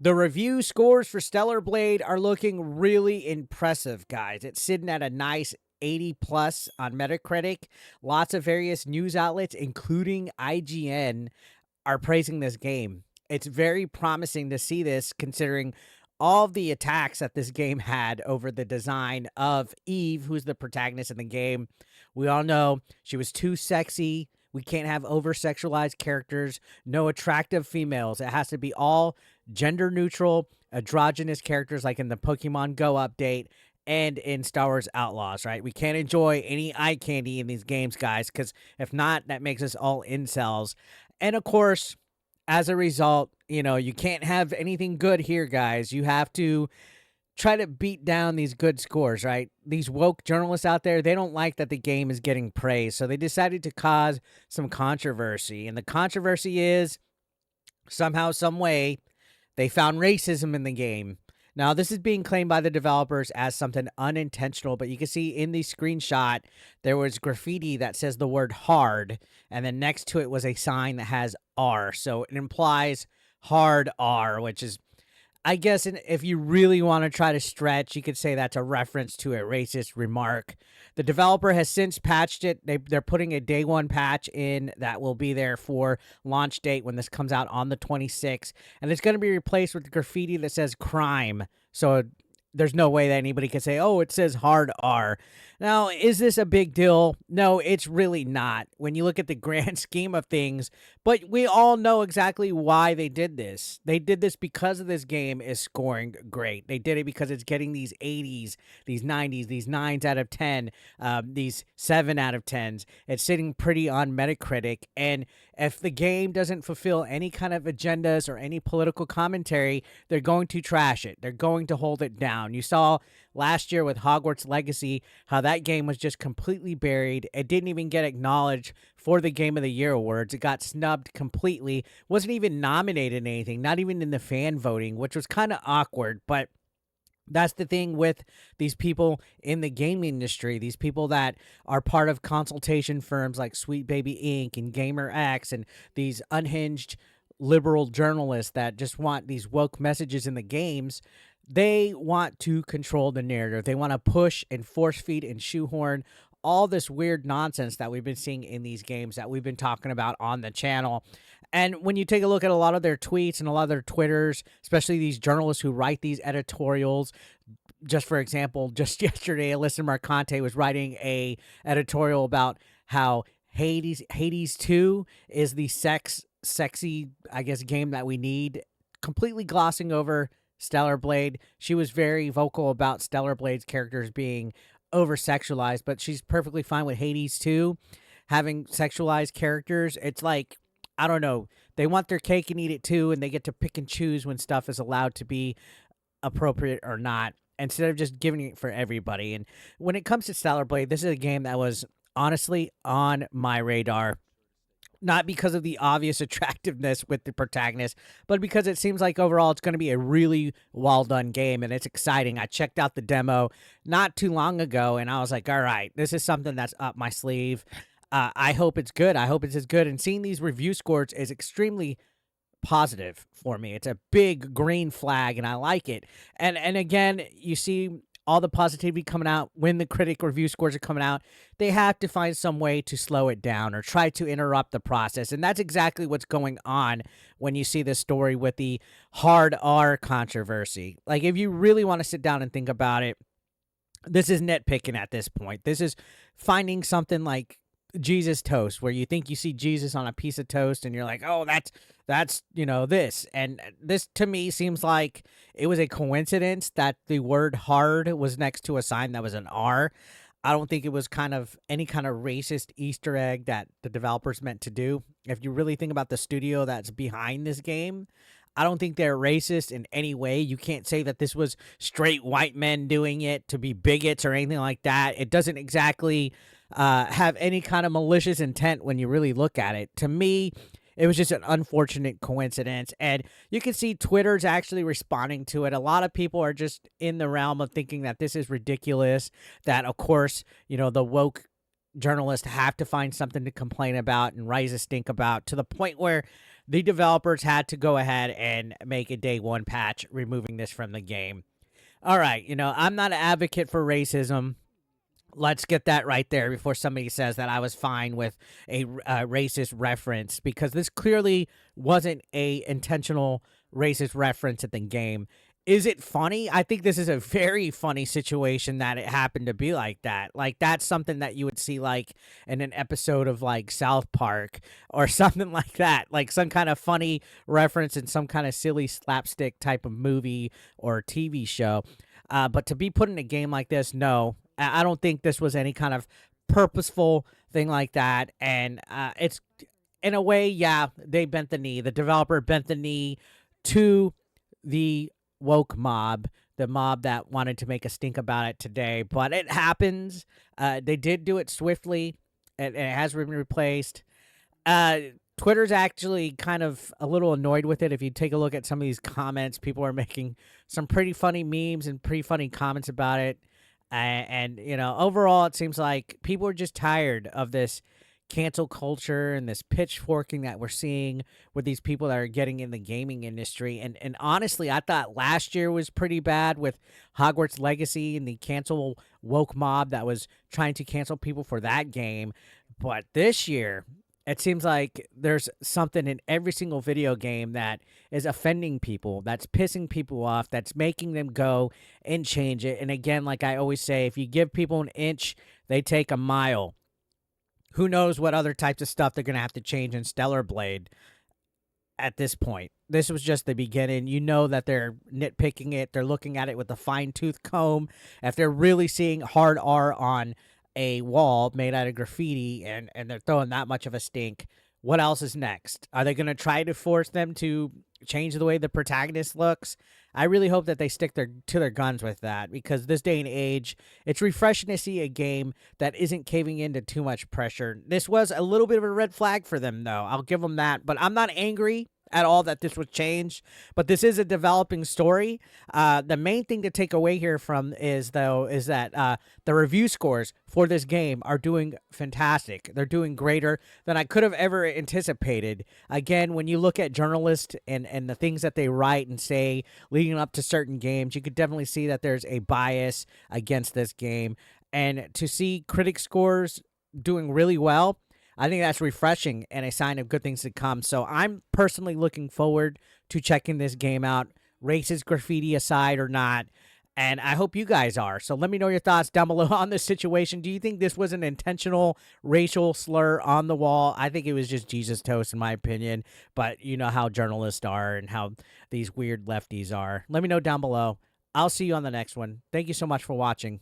The review scores for Stellar Blade are looking really impressive, guys. It's sitting at a nice 80 plus on Metacritic. Lots of various news outlets, including IGN, are praising this game. It's very promising to see this considering all of the attacks that this game had over the design of Eve, who's the protagonist in the game. We all know she was too sexy. We can't have over sexualized characters, no attractive females. It has to be all gender neutral, androgynous characters like in the Pokemon Go update and in Star Wars Outlaws, right? We can't enjoy any eye candy in these games, guys, because if not, that makes us all incels. And of course, as a result, you can't have anything good here, guys. You have to try to beat down these good scores, right? These woke journalists out there, they don't like that the game is getting praised. So they decided to cause some controversy. And the controversy is somehow, some way, they found racism in the game. Now, this is being claimed by the developers as something unintentional, but you can see in the screenshot, there was graffiti that says the word hard, and then next to it was a sign that has R. So it implies hard R, which is, I guess, if you really want to try to stretch, you could say that's a reference to a racist remark. The developer has since patched it. They're putting a day one patch in that will be there for launch date when this comes out on the 26th. And it's going to be replaced with graffiti that says crime. So there's no way that anybody can say, oh, it says hard R. Now, is this a big deal? No, it's really not when you look at the grand scheme of things. But we all know exactly why they did this. They did this because of this game is scoring great. They did it because it's getting these 80s, these 90s, these 9s out of 10, these 7 out of 10s. It's sitting pretty on Metacritic. And if the game doesn't fulfill any kind of agendas or any political commentary, they're going to trash it. They're going to hold it down. You saw last year with Hogwarts Legacy how that game was just completely buried. It didn't even get acknowledged for the Game of the Year awards. It got snubbed completely. Wasn't even nominated in anything, not even in the fan voting, which was kind of awkward. But that's the thing with these people in the gaming industry, these people that are part of consultation firms like Sweet Baby Inc. and GamerX and these unhinged liberal journalists that just want these woke messages in the games. They want to control the narrative. They want to push and force feed and shoehorn all this weird nonsense that we've been seeing in these games that we've been talking about on the channel. And when you take a look at a lot of their tweets and a lot of their Twitters, especially these journalists who write these editorials, just for example, just yesterday, Alyssa Marcante was writing a editorial about how Hades 2 is the sexy, I guess, game that we need, completely glossing over Stellar Blade. She was very vocal about Stellar Blade's characters being over-sexualized, but she's perfectly fine with Hades 2 having sexualized characters. It's like, I don't know, they want their cake and eat it too, and they get to pick and choose when stuff is allowed to be appropriate or not, instead of just giving it for everybody. And when it comes to Stellar Blade, this is a game that was honestly on my radar. Not because of the obvious attractiveness with the protagonist, but because it seems like overall it's going to be a really well-done game, and it's exciting. I checked out the demo not too long ago, and I was like, all right, this is something that's up my sleeve. I hope it's good. I hope it's as good. And seeing these review scores is extremely positive for me. It's a big green flag, and I like it. And again, you see all the positivity coming out when the critic review scores are coming out. They have to find some way to slow it down or try to interrupt the process. And that's exactly what's going on when you see this story with the hard R controversy. Like, if you really want to sit down and think about it, this is nitpicking at this point. This is finding something like Jesus toast, where you think you see Jesus on a piece of toast and you're like, oh, that's this. And this to me seems like it was a coincidence that the word hard was next to a sign that was an R. I don't think it was any kind of racist Easter egg that the developers meant to do. If you really think about the studio that's behind this game, I don't think they're racist in any way. You can't say that this was straight white men doing it to be bigots or anything like that. It doesn't exactly have any kind of malicious intent when you really look at it. To me, it was just an unfortunate coincidence. And you can see Twitter's actually responding to it. A lot of people are just in the realm of thinking that this is ridiculous, that, of course, the woke journalists have to find something to complain about and raise a stink about, to the point where the developers had to go ahead and make a day one patch removing this from the game. All right, I'm not an advocate for racism. Let's get that right there before somebody says that I was fine with a racist reference, because this clearly wasn't a intentional racist reference at the game. Is it funny? I think this is a very funny situation that it happened to be like that. Like, that's something that you would see like in an episode of like South Park or something like that. Like some kind of funny reference in some kind of silly slapstick type of movie or TV show. But to be put in a game like this, no, I don't think this was any kind of purposeful thing like that. And it's, in a way, yeah, they bent the knee. The developer bent the knee to the woke mob, the mob that wanted to make a stink about it today. But it happens. They did do it swiftly, and it has been replaced. Twitter's actually kind of a little annoyed with it. If you take a look at some of these comments, people are making some pretty funny memes and pretty funny comments about it. And overall, it seems like people are just tired of this cancel culture and this pitchforking that we're seeing with these people that are getting in the gaming industry. And honestly, I thought last year was pretty bad with Hogwarts Legacy and the cancel woke mob that was trying to cancel people for that game. But this year, it seems like there's something in every single video game that is offending people, that's pissing people off, that's making them go and change it. And again, like I always say, if you give people an inch, they take a mile. Who knows what other types of stuff they're going to have to change in Stellar Blade at this point. This was just the beginning. You know that they're nitpicking it. They're looking at it with a fine-tooth comb. If they're really seeing hard R on a wall made out of graffiti and they're throwing that much of a stink, what else is next? Are they going to try to force them to change the way the protagonist looks? I really hope that they stick to their guns with that, because this day and age, it's refreshing to see a game that isn't caving into too much pressure. This was a little bit of a red flag for them, though. I'll give them that, but I'm not angry at all that this was changed, but this is a developing story. The main thing to take away here from is that the review scores for this game are doing fantastic. They're doing greater than I could have ever anticipated. Again, when you look at journalists and the things that they write and say leading up to certain games, you could definitely see that there's a bias against this game. And to see critic scores doing really well, I think that's refreshing and a sign of good things to come. So I'm personally looking forward to checking this game out, racist graffiti aside or not. And I hope you guys are. So let me know your thoughts down below on this situation. Do you think this was an intentional racial slur on the wall? I think it was just Jesus toast in my opinion. But you know how journalists are and how these weird lefties are. Let me know down below. I'll see you on the next one. Thank you so much for watching.